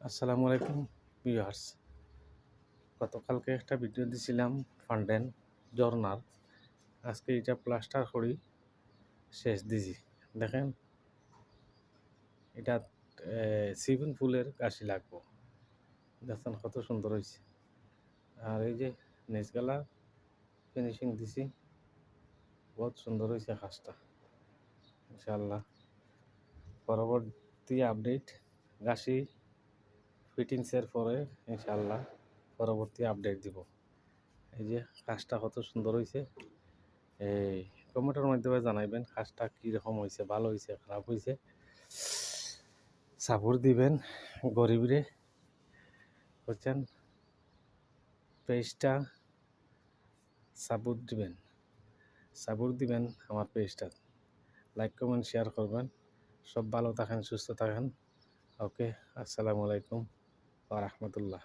আসসালামু আলাইকুম ভিউয়ার্স। গতকালকে একটা ভিডিও দিছিলাম ফান্ডেন ঝর্নার। আজকে এটা প্লাস্টার করি শেষ দিছি। দেখেন এটা সুইমিং পুলের কাশি লাগবো। দেখছেন কত সুন্দর হয়েছে। আর এই যে নিচগালা ফিনিশিং দিছি, বহুত সুন্দর হয়েছে কাজটা। ইনশাআল্লাহ পরবর্তী আপডেট গাছি ফিটিংসের পরে ইনশাআল্লাহ পরবর্তী আপডেট দিব। এই যে কাজটা কত সুন্দর হয়েছে। এই কমেন্টের মাধ্যমে জানাইবেন কাজটা কীরকম হয়েছে, ভালো হয়েছে, খারাপ হয়েছে। সাপোর্ট দিবেন গরিবরে, বুঝছেন? পেজটা সাপোর্ট দিবেন আমার পেজটা। লাইক কমেন্ট শেয়ার করবেন। সব ভালো থাকেন, সুস্থ থাকেন। ওকে, আসসালামু আলাইকুম ওয়া রাহমাতুল্লাহ।